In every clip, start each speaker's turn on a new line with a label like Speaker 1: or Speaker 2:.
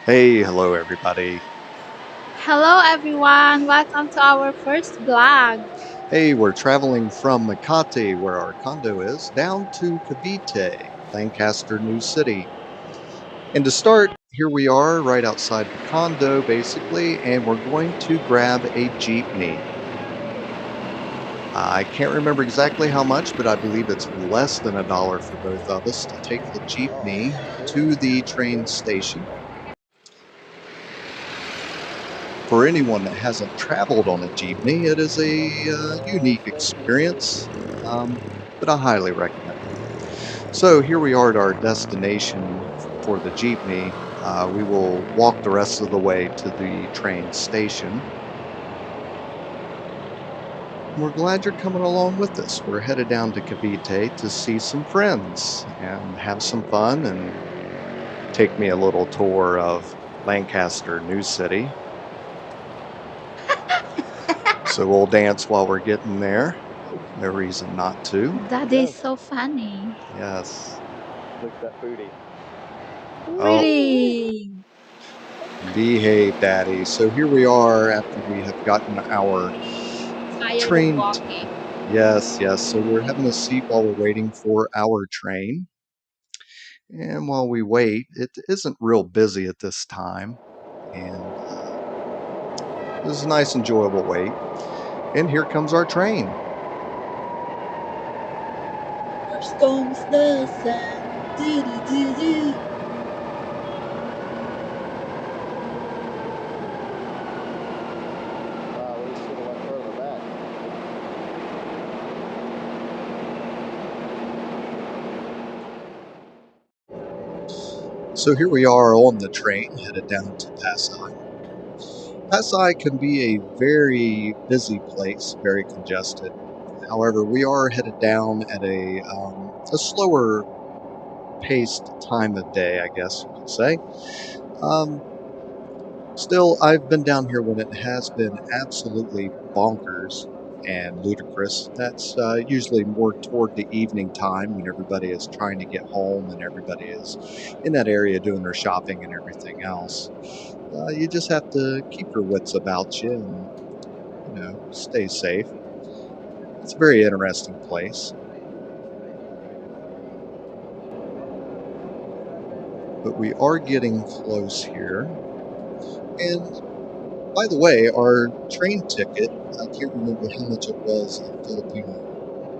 Speaker 1: Hey, hello everybody.
Speaker 2: Hello everyone, welcome to our first vlog.
Speaker 1: Hey, we're traveling from Makati, where our condo is, down to Cavite, Lancaster New City. And to start, here we are right outside the condo, basically, and we're going to grab a jeepney. I can't remember exactly how much, but I believe it's less than $1 for both of us to take the jeepney to the train station. For anyone that hasn't traveled on a jeepney, it is a unique experience, um, but I highly recommend it. So here we are at our destination for the jeepney. We will walk the rest of the way to the train station. We're glad you're coming along with us. We're headed down to Cavite to see some friends and have some fun and take me a little tour of Lancaster New City. So we'll dance while we're getting there. No reason not to.
Speaker 2: That is so funny.
Speaker 1: Yes.
Speaker 3: Look at that booty.
Speaker 1: Oh,
Speaker 2: Really?
Speaker 1: behave, Daddy. So here we are after we have gotten our
Speaker 2: Tired of
Speaker 1: train.
Speaker 2: walking.
Speaker 1: Yes, yes. So we're having a seat while we're waiting for our train. And while we wait, it isn't real busy at this time. And it was a nice, enjoyable wait. And here comes our train.
Speaker 2: Here comes the sun. Do, do, do, do.
Speaker 3: We should have went further back.
Speaker 1: So here we are on the train headed down to Pasay. Pasay can be a very busy place, very congested. However, we are headed down at a slower paced time of day, I guess you could say. Um, Still, I've been down here when it has been absolutely bonkers and ludicrous. That's usually more toward the evening time when everybody is trying to get home and everybody is in that area doing their shopping and everything else. You just have to keep your wits about you and, stay safe. It's a very interesting place. But we are getting close here. And by the way, our train ticket, I can't remember how much it was in Filipino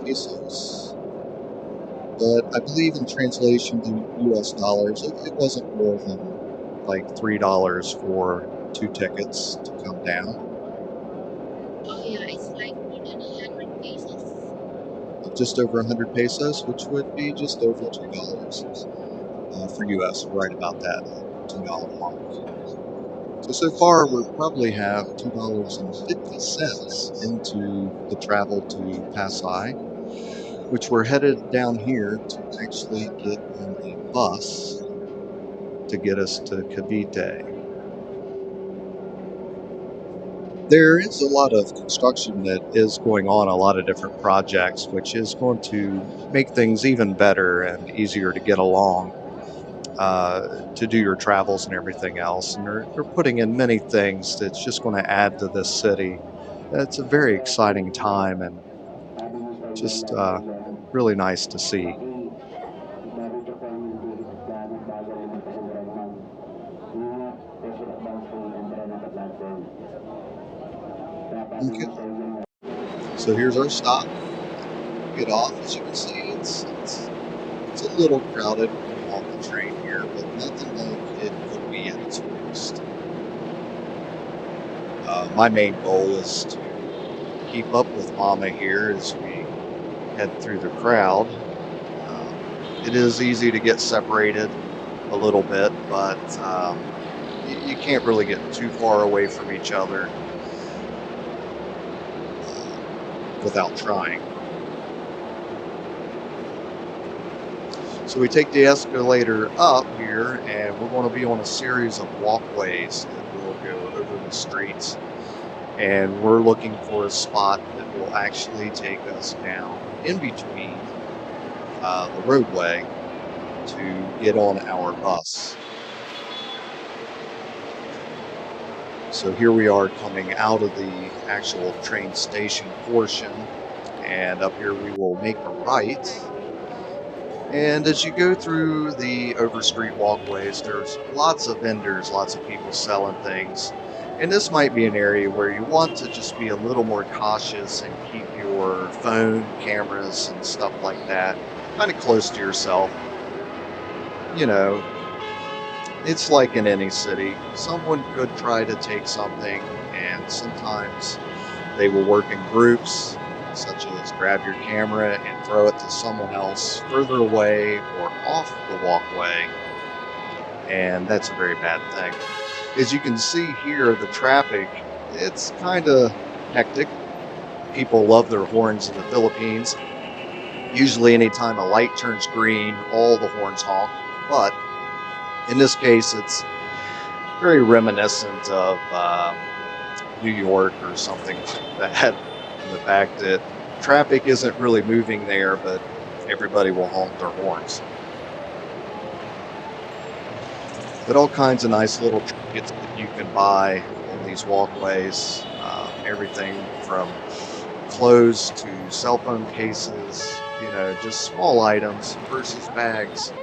Speaker 1: pesos, but I believe in translation to US dollars, it wasn't more than like $3 for two tickets to come down.
Speaker 2: Oh yeah, it's like more than 100 pesos.
Speaker 1: Just over 100 pesos, which would be just over $2 for US, right about that $2 mark. So far, we probably have $2.50 into the travel to Pasay, which we're headed down here to actually get on a bus to get us to Cavite. There is a lot of construction that is going on, a lot of different projects, which is going to make things even better and easier to get along, to do your travels and everything else. And they're putting in many things that's just going to add to this city. It's a very exciting time and just really nice to see. Okay, so here's our stop. Get off. As you can see, it's a little crowded on the train here, but nothing like it could be at its worst. My main goal is to keep up with Mama here as we head through the crowd. Um, it is easy to get separated a little bit, but you can't really get too far away from each other without trying. So we take the escalator up here, and we're going to be on a series of walkways that will go over the streets. And we're looking for a spot that will actually take us down in between the roadway to get on our bus. So here we are coming out of the actual train station portion, and up here we will make a right. And as you go through the overstreet walkways, there's lots of vendors, lots of people selling things. And this might be an area where you want to just be a little more cautious and keep your phone, cameras, and stuff like that kind of close to yourself. You know, it's like in any city. Someone could try to take something, and sometimes they will work in groups, such as grab your camera and throw it to someone else further away or off the walkway, and that's a very bad thing. As you can see here, the traffic, it's kind of hectic. People love their horns in the Philippines. Usually anytime a light turns green, all the horns honk, but in this case, it's very reminiscent of New York or something like that, in the fact that traffic isn't really moving there, but everybody will honk their horns. But all kinds of nice little trinkets that you can buy on these walkways, everything from clothes to cell phone cases, just small items, purses, bags,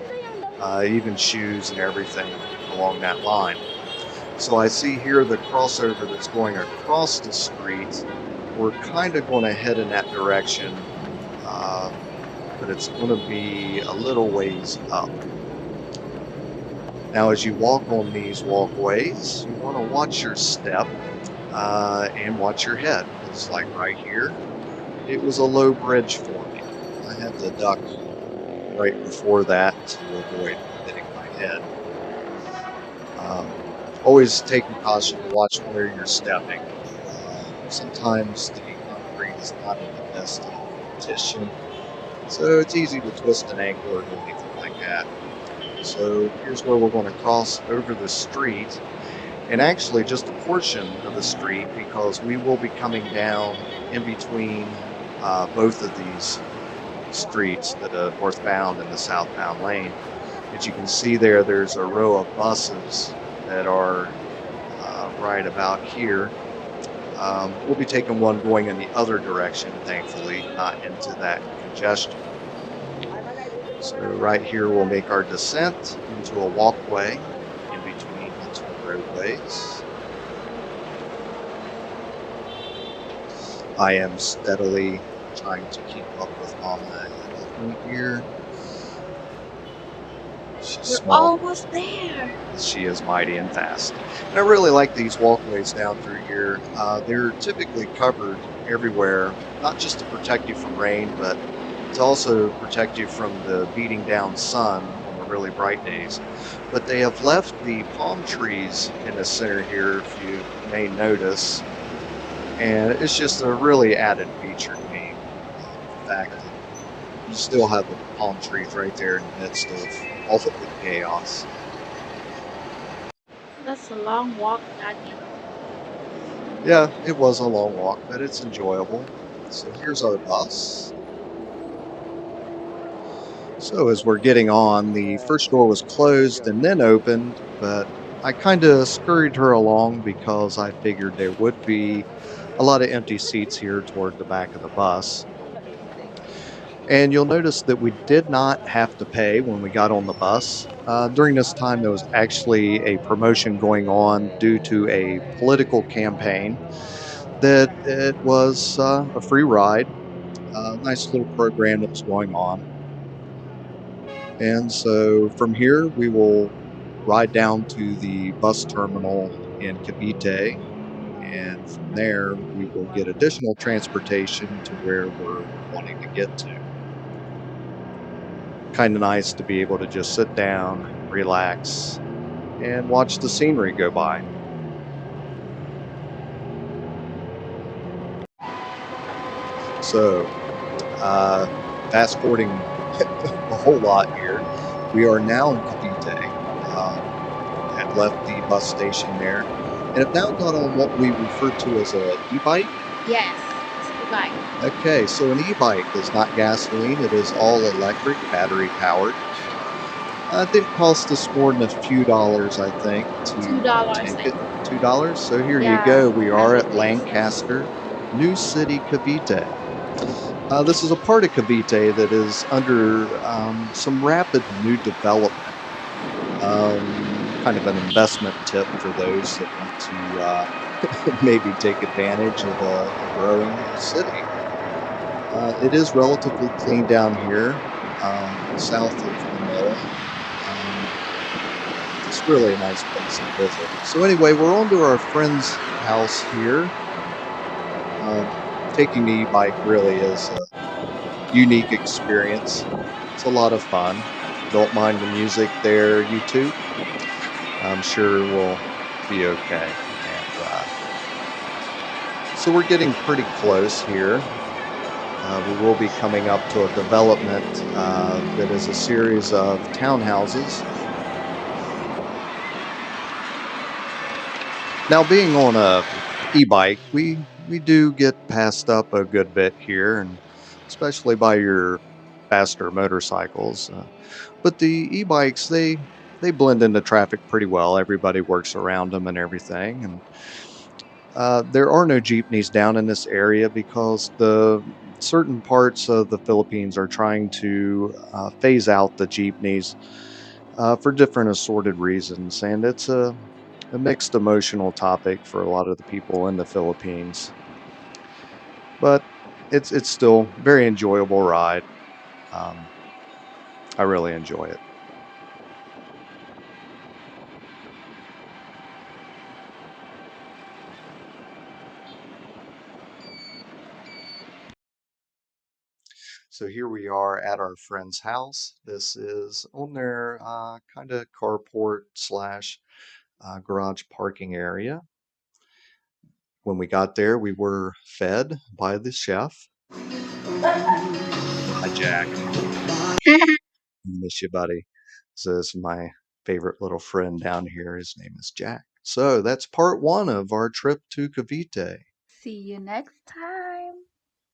Speaker 1: even shoes and everything along that line. So I see here the crossover that's going across the street. We're kind of going to head in that direction, but it's going to be a little ways up. Now, as you walk on these walkways, you want to watch your step and watch your head. It's like right here, it was a low bridge for me. I had to duck right before that to avoid hitting my head. Always take precaution to watch where you're stepping. Sometimes the concrete is not in the best condition, so it's easy to twist an ankle or do anything like that. So here's where we're going to cross over the street, and actually just a portion of the street, because we will be coming down in between both of these streets, the northbound and the southbound lane. As you can see there, there's a row of buses that are right about here. We'll be taking one going in the other direction, thankfully, not into that congestion. So right here we'll make our descent into a walkway in between the two roadways. I am steadily trying to keep up with Mama ahead of me here. She's
Speaker 2: We're almost there.
Speaker 1: She is mighty and fast. And I really like these walkways down through here. They're typically covered everywhere, not just to protect you from rain, but to also protect you from the beating down sun on the really bright days. But they have left the palm trees in the center here, if you may notice. And it's just a really added feature to me. The fact that you still have the palm trees right there in the midst of all of the chaos.
Speaker 2: That's a long walk, Daniel.
Speaker 1: Yeah, it was a long walk, but it's enjoyable. So here's our bus. So as we're getting on, the first door was closed and then opened, but I kind of scurried her along because I figured there would be a lot of empty seats here toward the back of the bus. And you'll notice that we did not have to pay when we got on the bus. During this time, there was actually a promotion going on due to a political campaign that it was a free ride, a nice little program that was going on. And so from here, we will ride down to the bus terminal in Cavite. And from there, we will get additional transportation to where we're wanting to get to. Kind of nice to be able to just sit down, relax, and watch the scenery go by. So, fast forwarding a whole lot here, we are now in Cavite. Had left the bus station there, and have now got on what we refer to as a e-bike.
Speaker 2: Yes, it's the bike.
Speaker 1: Okay, so an e-bike is not gasoline, it is all electric, battery powered. It didn't cost us more than a few dollars, I think,
Speaker 2: two
Speaker 1: to
Speaker 2: dollars,
Speaker 1: take
Speaker 2: I
Speaker 1: it.
Speaker 2: think.
Speaker 1: $2. So here you
Speaker 2: Yeah,
Speaker 1: go. We are at
Speaker 2: everything's.
Speaker 1: Lancaster New City, Cavite. This is a part of Cavite that is under some rapid new development. Kind of an investment tip for those that want to maybe take advantage of a growing new city. It is relatively clean down here, south of Manila. Um, just really a nice place to visit. So anyway, we're on to our friend's house here. Um, Taking the e-bike really is a unique experience. It's a lot of fun. Don't mind the music there, you two. I'm sure we'll be okay. And so we're getting pretty close here. We will be coming up to a development that is a series of townhouses. Now, being on a e-bike, we do get passed up a good bit here, and especially by your faster motorcycles. But the e-bikes, they blend into traffic pretty well. Everybody works around them and everything, and there are no jeepneys down in this area because the certain parts of the Philippines are trying to phase out the jeepneys for different assorted reasons, and it's a mixed emotional topic for a lot of the people in the Philippines. But it's still very enjoyable ride. Um, I really enjoy it. So here we are at our friend's house. This is on their kind of carport slash garage parking area. When we got there, we were fed by the chef. Hi, Jack. Miss you, buddy. So this is my favorite little friend down here. His name is Jack. So that's part one of our trip to Cavite.
Speaker 2: See you next time.